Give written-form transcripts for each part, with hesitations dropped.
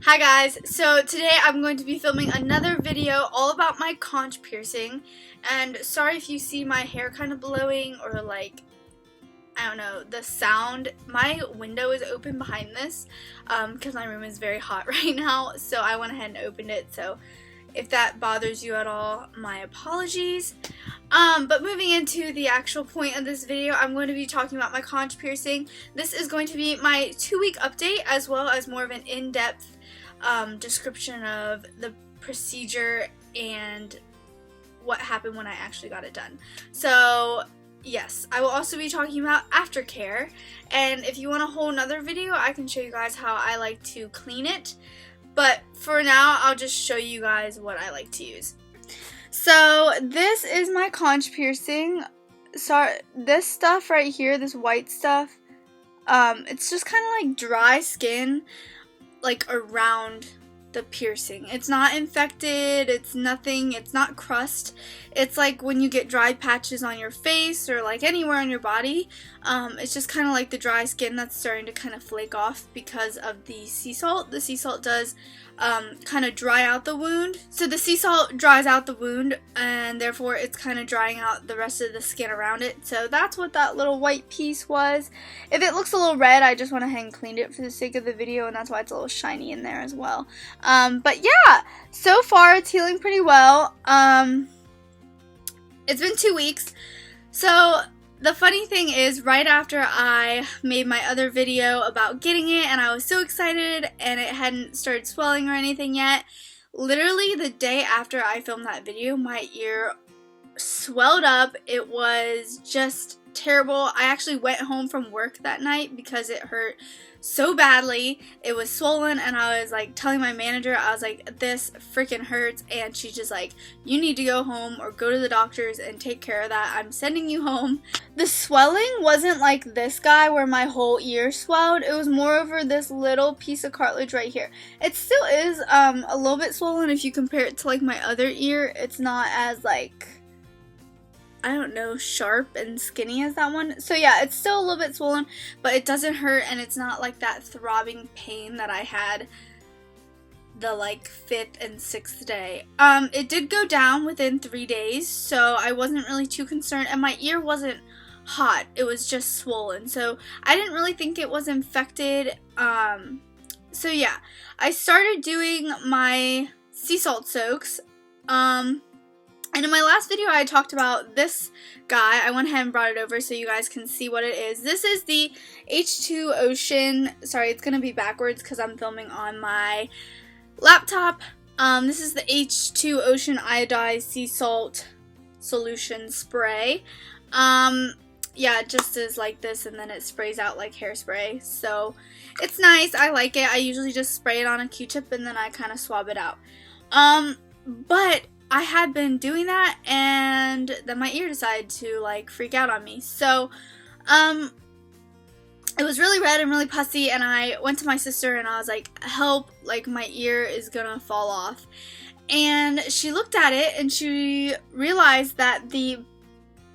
Hi guys, so today I'm going to be filming another video all about my conch piercing, and sorry if you see my hair kind of blowing or like, I don't know, the sound. My window is open behind this because my room is very hot right now, so I went ahead and opened it, so if that bothers you at all, my apologies. But moving into the actual point of this video, I'm going to be talking about my conch piercing. This is going to be my 2-week update as well as more of an in-depth description of the procedure and what happened when I actually got it done. So yes, I will also be talking about aftercare, and if you want a whole nother video, I can show you guys how I like to clean it. But for now, I'll just show you guys what I like to use. So this is my conch piercing. Sorry, this stuff right here, this white stuff, it's just kind of like dry skin, like around the piercing. It's not infected, it's nothing, it's not crust. It's like when you get dry patches on your face or like anywhere on your body. It's just kind of like the dry skin that's starting to kind of flake off because of the sea salt. The sea salt does kind of dry out the wound. So the sea salt dries out the wound, and therefore it's kind of drying out the rest of the skin around it. So that's what that little white piece was. If it looks a little red, I just went ahead and cleaned it for the sake of the video, and that's why it's a little shiny in there as well. But yeah, so far it's healing pretty well. It's been 2 weeks. So the funny thing is, right after I made my other video about getting it, and I was so excited, and it hadn't started swelling or anything yet, literally the day after I filmed that video, my ear swelled up. It was just terrible. I actually went home from work that night because it hurt so badly. It was swollen, and I was like telling my manager, I was like, this freaking hurts, and she's just like, you need to go home or go to the doctors and take care of that. I'm sending you home. The swelling wasn't like this guy where my whole ear swelled. It was more over this little piece of cartilage right here. It still is a little bit swollen if you compare it to like my other ear. It's not as like, I don't know, sharp and skinny as that one. So yeah, it's still a little bit swollen, but it doesn't hurt, and it's not like that throbbing pain that I had the like 5th and 6th day. It did go down within 3 days, so I wasn't really too concerned, and my ear wasn't hot, it was just swollen, so I didn't really think it was infected. So yeah, I started doing my sea salt soaks. And in my last video, I talked about this guy. I went ahead and brought it over so you guys can see what it is. This is the H2 Ocean. Sorry, it's going to be backwards because I'm filming on my laptop. This is the H2 Ocean Iodized Sea Salt Solution Spray. Yeah, it just is like this, and then it sprays out like hairspray. So it's nice. I like it. I usually just spray it on a Q-tip, and then I kind of swab it out. But I had been doing that, and then my ear decided to like freak out on me. So it was really red and really pussy, and I went to my sister and I was like, help, like my ear is gonna fall off. And she looked at it and she realized that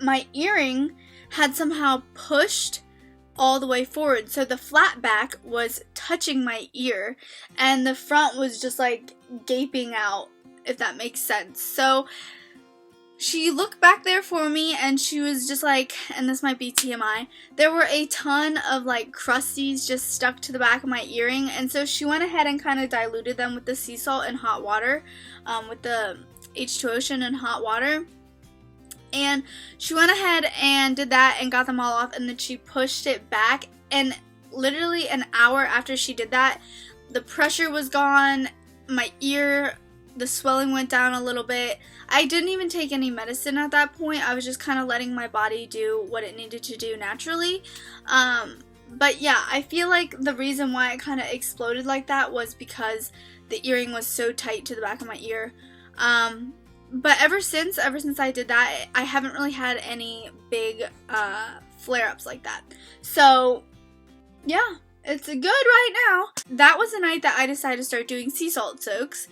my earring had somehow pushed all the way forward. So the flat back was touching my ear and the front was just like gaping out, if that makes sense. So she looked back there for me and she was just like, and this might be TMI, there were a ton of like crusties just stuck to the back of my earring, and so she went ahead and kind of diluted them with the sea salt and hot water, with the H2 Ocean and hot water. And she went ahead and did that and got them all off, and then she pushed it back, and literally an hour after she did that, the pressure was gone, my ear, the swelling went down a little bit. I didn't even take any medicine at that point. I was just kind of letting my body do what it needed to do naturally. But yeah, I feel like the reason why it kind of exploded like that was because the earring was so tight to the back of my ear. But ever since I did that, I haven't really had any big flare-ups like that. So yeah, it's good right now. That was the night that I decided to start doing sea salt soaks.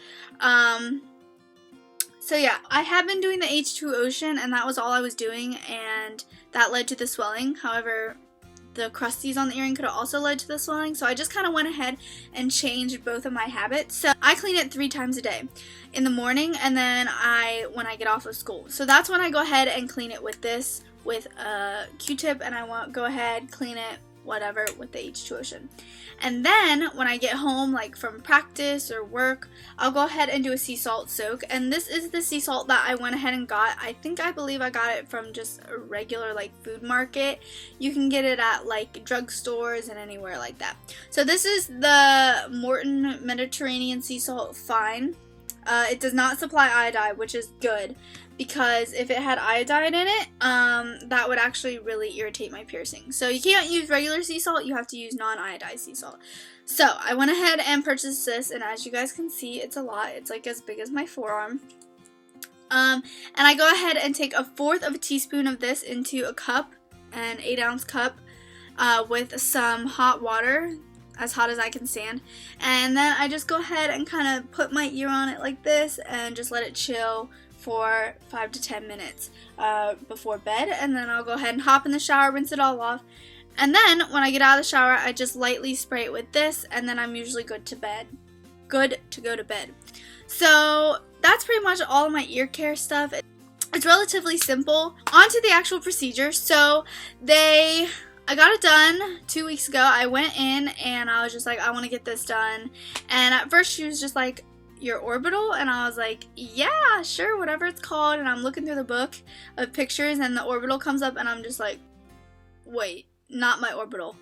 So yeah, I have been doing the H2 Ocean, and that was all I was doing, and that led to the swelling. However, the crusties on the earring could have also led to the swelling. So I just kind of went ahead and changed both of my habits. So I clean it 3 times a day, in the morning and then when I get off of school. So that's when I go ahead and clean it with this, with a Q-tip, and I won't go ahead, clean it, whatever, with the H2O. And then when I get home, like from practice or work, I'll go ahead and do a sea salt soak. And this is the sea salt that I went ahead and got. I believe I got it from just a regular like food market. You can get it at like drugstores and anywhere like that. So this is the Morton Mediterranean Sea Salt Fine. It does not supply iodine, which is good, because if it had iodine in it, that would actually really irritate my piercing. So you can't use regular sea salt, you have to use non-iodized sea salt. So I went ahead and purchased this, and as you guys can see, it's a lot. It's like as big as my forearm. And I go ahead and take 1/4 of a teaspoon of this into a cup, an 8-ounce cup, with some hot water, as hot as I can stand, and then I just go ahead and kind of put my ear on it like this and just let it chill for 5 to 10 minutes before bed, and then I'll go ahead and hop in the shower, rinse it all off, and then when I get out of the shower I just lightly spray it with this, and then I'm usually good to go to bed. So that's pretty much all of my ear care stuff. It's relatively simple. On to the actual procedure. So I got it done 2 weeks ago. I went in and I was just like, I want to get this done. And at first she was just like, your orbital? And I was like, yeah, sure, whatever it's called. And I'm looking through the book of pictures and the orbital comes up and I'm just like, wait, not my orbital.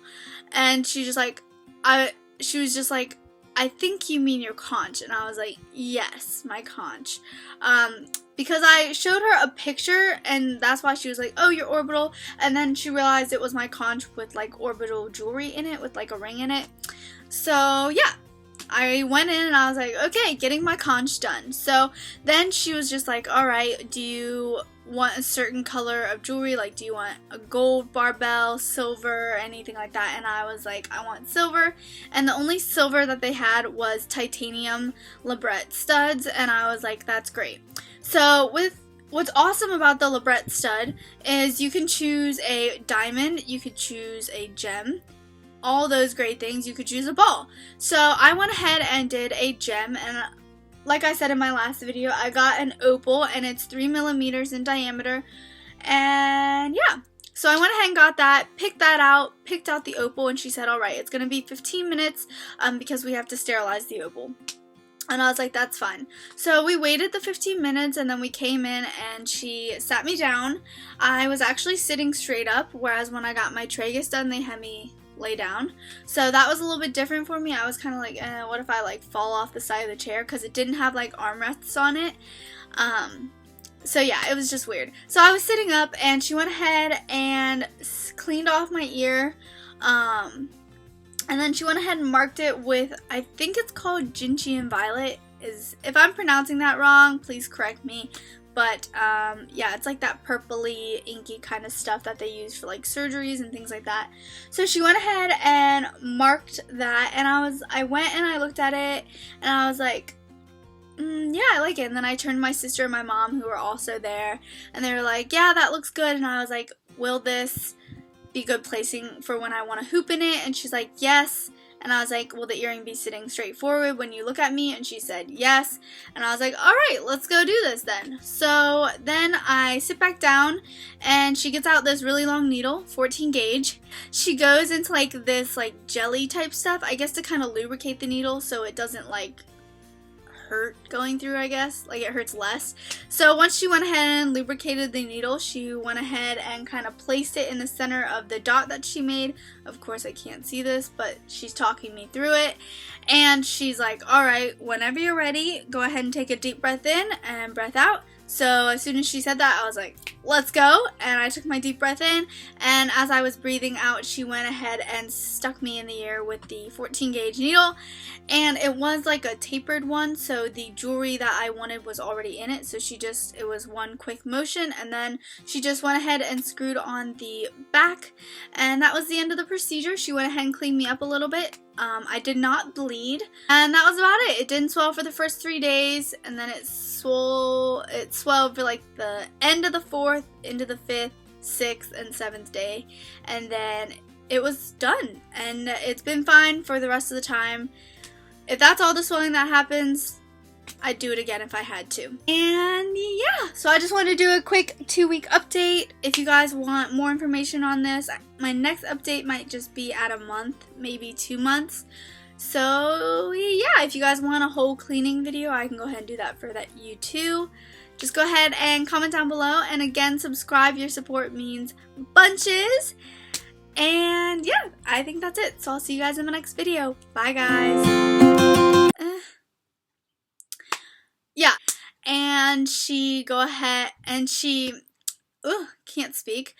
And she was just like, I think you mean your conch. And I was like, yes, my conch. Because I showed her a picture and that's why she was like, oh, your orbital. And then she realized it was my conch with like orbital jewelry in it, with like a ring in it. So yeah, I went in and I was like, okay, getting my conch done. So then she was just like, all right, do you want a certain color of jewelry? Like, do you want a gold barbell, silver, anything like that? And I was like, I want silver. And the only silver that they had was titanium labret studs. And I was like, that's great. So what's awesome about the labret stud is you can choose a diamond, you could choose a gem, all those great things. You could choose a ball. So I went ahead and did a gem, and like I said in my last video, I got an opal and it's 3 millimeters in diameter. And yeah, so I went ahead and got that, picked out the opal, and she said, all right, it's going to be 15 minutes because we have to sterilize the opal. And I was like, that's fine. So we waited the 15 minutes and then we came in and she sat me down. I was actually sitting straight up, whereas when I got my tragus done, they had me lay down. So that was a little bit different for me. I was kind of like, what if I like fall off the side of the chair? Because it didn't have like armrests on it. So yeah, it was just weird. So I was sitting up and she went ahead and cleaned off my ear. And then she went ahead and marked it with, I think it's called Gentian Violet. If I'm pronouncing that wrong, please correct me. But yeah, it's like that purpley, inky kind of stuff that they use for like surgeries and things like that. So she went ahead and marked that, and I went and I looked at it, and I was like, yeah, I like it. And then I turned to my sister and my mom, who were also there, and they were like, yeah, that looks good. And I was like, will this be good placing for when I want to hoop in it? And she's like, yes. And I was like, will the earring be sitting straight forward when you look at me? And she said yes. And I was like, all right, let's go do this then. So then I sit back down and she gets out this really long needle, 14 gauge. She goes into like this like jelly type stuff, I guess to kind of lubricate the needle so it doesn't like hurt going through, I guess, like it hurts less. So once she went ahead and lubricated the needle, she went ahead and kind of placed it in the center of the dot that she made. Of course I can't see this, but she's talking me through it, and she's like, all right, whenever you're ready, go ahead and take a deep breath in and breath out. So as soon as she said that, I was like, let's go. And I took my deep breath in, and as I was breathing out, she went ahead and stuck me in the ear with the 14 gauge needle. And it was like a tapered one, so the jewelry that I wanted was already in it. So it was one quick motion, and then she just went ahead and screwed on the back. And that was the end of the procedure. She went ahead and cleaned me up a little bit. I did not bleed, and that was about it. It didn't swell for the first 3 days, and then it swelled for like the end of the 4th into the 5th, 6th, and 7th day, and then it was done, and it's been fine for the rest of the time. If that's all the swelling that happens, I'd do it again if I had to. And yeah, so I just wanted to do a quick 2-week update. If you guys want more information on this, my next update might just be at a month, maybe 2 months. So yeah, if you guys want a whole cleaning video, I can go ahead and do that for you too. Just go ahead and comment down below, and again, subscribe. Your support means bunches. And yeah, I think that's it. So I'll see you guys in the next video. Bye guys. Yeah, and she can't speak.